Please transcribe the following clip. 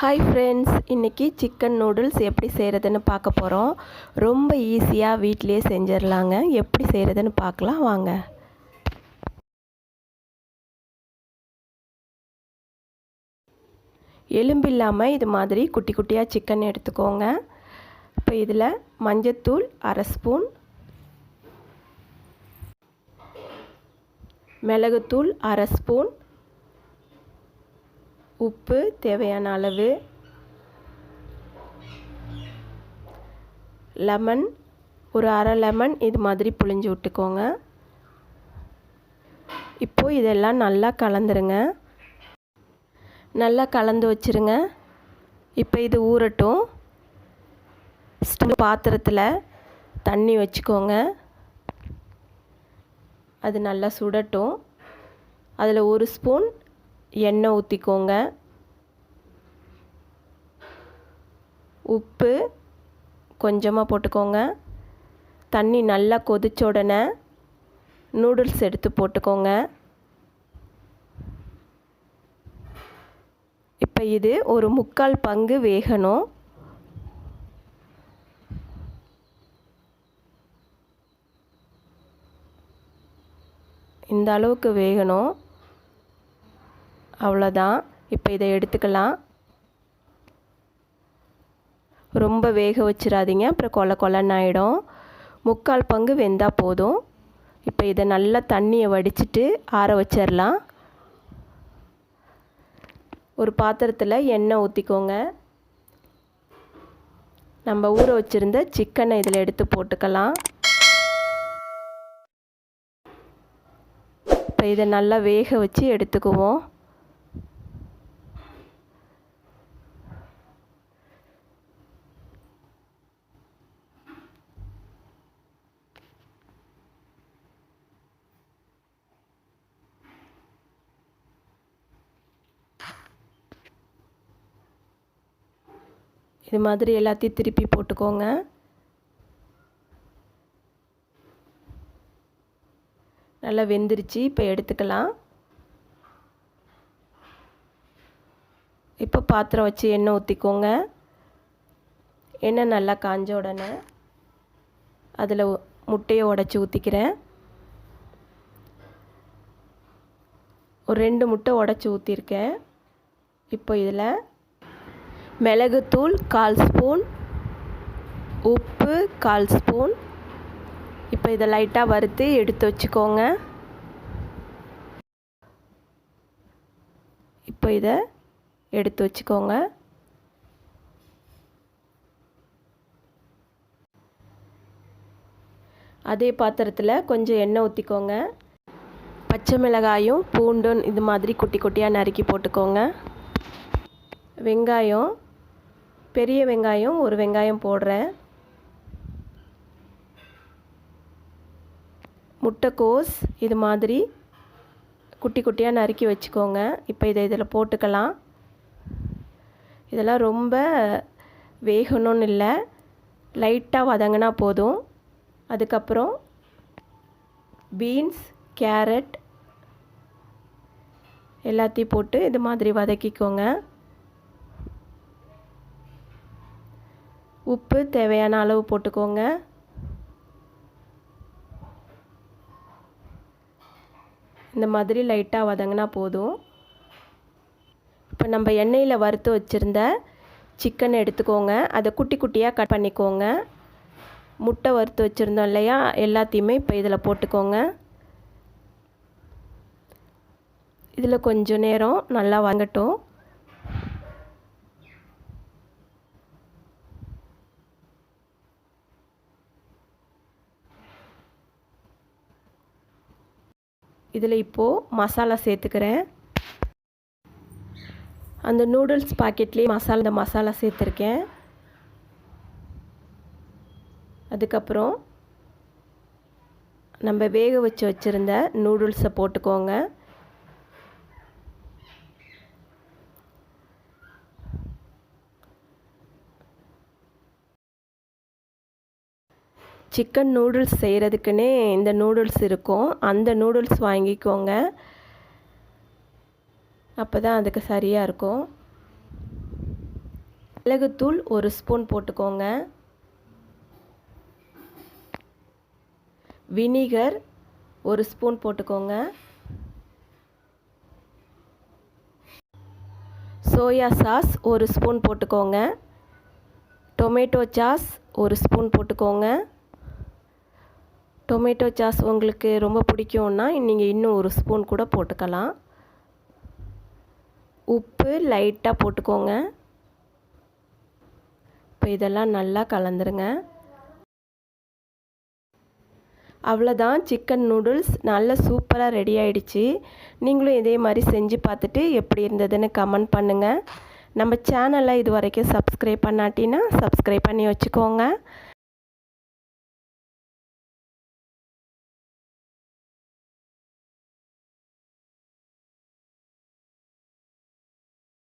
Hi friends, இன்றைக்கி chicken noodles எப்படி செய்கிறதுன்னு பார்க்க போகிறோம். ரொம்ப ஈஸியாக வீட்டிலேயே செஞ்சிடலாங்க. எப்படி செய்கிறதுன்னு பார்க்கலாம் வாங்க. எலும்பு இல்லாமல் இது மாதிரி குட்டி குட்டியாக சிக்கன் எடுத்துக்கோங்க. இப்போ இதில் மஞ்சத்தூள் 1/2 ஸ்பூன், மிளகுத்தூள் 1/2 ஸ்பூன், உப்பு தேவையான அளவு, லெமன் ஒரு 1/2 லெமன் இது மாதிரி புழிஞ்சு விட்டுக்கோங்க. இப்போது இதெல்லாம் நல்லா கலந்துருங்க. நல்லா கலந்து வச்சுருங்க. இப்போ இது ஊறட்டும். பாத்திரத்தில் தண்ணி வச்சுக்கோங்க. அது நல்லா சுடட்டும். அதில் 1 ஸ்பூன் எண்ணெய் ஊற்றிக்கோங்க. உப்பு கொஞ்சமாக போட்டுக்கோங்க. தண்ணி நல்லா கொதிச்ச உடனே நூடுல்ஸ் எடுத்து போட்டுக்கோங்க. இப்போ இது ஒரு 3/4 பங்கு வேகணும். இந்த அளவுக்கு வேகணும். அவ்வளோதான். இப்போ இதை எடுத்துக்கலாம். ரொம்ப வேக வச்சிடாதீங்க, அப்புறம் கொல கொலன்னு ஆகிடும். 3/4 பங்கு வெந்தால் போதும். இப்போ இதை நல்லா தண்ணியை வடிச்சிட்டு ஆற வச்சிடலாம். ஒரு பாத்திரத்தில் எண்ணெய் ஊற்றிக்கோங்க. நம்ம ஊற வச்சுருந்த சிக்கனை இதில் எடுத்து போட்டுக்கலாம். இப்போ இதை நல்லா வேக வச்சு எடுத்துக்குவோம். இது மாதிரி எல்லாத்தையும் திருப்பி போட்டுக்கோங்க. நல்லா வெந்துருச்சு. இப்போ எடுத்துக்கலாம். இப்போ பாத்திரம் வச்சு எண்ணெய் ஊற்றிக்கோங்க. எண்ணெய் நல்லா காஞ்ச உடனே அதில் முட்டையை உடச்சி ஊற்றிக்கிறேன். ஒரு 2 முட்டை உடச்சி ஊற்றிருக்கேன். இப்போ இதில் மிளகுத்தூள் 1/4 ஸ்பூன், உப்பு 1/4 ஸ்பூன். இப்போ இதை லைட்டாக வறுத்து எடுத்து வச்சுக்கோங்க. இப்போ இதை எடுத்து வச்சுக்கோங்க. அதே பாத்திரத்தில் கொஞ்சம் எண்ணெய் ஊற்றிக்கோங்க. பச்சை மிளகாயும் பூண்டும் இது மாதிரி குட்டி குட்டியாக நறுக்கி போட்டுக்கோங்க. வெங்காயம், பெரிய வெங்காயம் 1 வெங்காயம் போடுறேன். முட்டைக்கோஸ் இது மாதிரி குட்டி குட்டியாக நறுக்கி வச்சுக்கோங்க. இப்போ இதை இதில் போட்டுக்கலாம். இதெல்லாம் ரொம்ப வேகணும்னு இல்லை, லைட்டாக வதங்கினா போதும். அதுக்கப்புறம் பீன்ஸ், கேரட் எல்லாத்தையும் போட்டு இது மாதிரி வதக்கிக்கோங்க. உப்பு தேவையான அளவு போட்டுக்கோங்க. இந்த மாதிரி லைட்டாக வதங்கினா போதும். இப்போ நம்ம எண்ணெயில் வறுத்து வச்சுருந்த சிக்கன் எடுத்துக்கோங்க. அதை குட்டி குட்டியாக கட் பண்ணிக்கோங்க. முட்டை வறுத்து வச்சுருந்தோம் இல்லையா, எல்லாத்தையுமே இப்போ இதில் போட்டுக்கோங்க. இதில் கொஞ்சம் நேரம் நல்லா வதங்கட்டும். இதில் இப்போது மசாலா சேர்த்துக்கிறேன். அந்த நூடுல்ஸ் பாக்கெட்லேயே இந்த மசாலா சேர்த்துருக்கேன். அதுக்கப்புறம் நம்ம வேக வச்சுருந்த நூடுல்ஸை போட்டுக்கோங்க. சிக்கன் நூடுல்ஸ் செய்கிறதுக்குன்னே இந்த நூடுல்ஸ் இருக்கும். அந்த நூடுல்ஸ் வாங்கிக்கோங்க. அப்போ தான் அதுக்கு சரியாக இருக்கும். மிளகுத்தூள் 1 ஸ்பூன் போட்டுக்கோங்க. வினிகர் 1 ஸ்பூன் போட்டுக்கோங்க. சோயா சாஸ் 1 ஸ்பூன் போட்டுக்கோங்க. டொமேட்டோ சாஸ் 1 ஸ்பூன் போட்டுக்கோங்க. டொமேட்டோ சாஸ் உங்களுக்கு ரொம்ப பிடிக்கும்னா நீங்கள் இன்னும் 1 ஸ்பூன் கூட போட்டுக்கலாம். உப்பு லைட்டாக போட்டுக்கோங்க. இப்போ இதெல்லாம் நல்லா கலந்துருங்க. அவ்வளோதான், சிக்கன் நூடுல்ஸ் நல்ல சூப்பராக ரெடி ஆகிடுச்சு. நீங்களும் இதே மாதிரி செஞ்சு பார்த்துட்டு எப்படி இருந்ததுன்னு கமெண்ட் பண்ணுங்கள். நம்ம சேனலை இது வரைக்கும் சப்ஸ்கிரைப் பண்ணாட்டினா சப்ஸ்கிரைப் பண்ணி வச்சுக்கோங்க.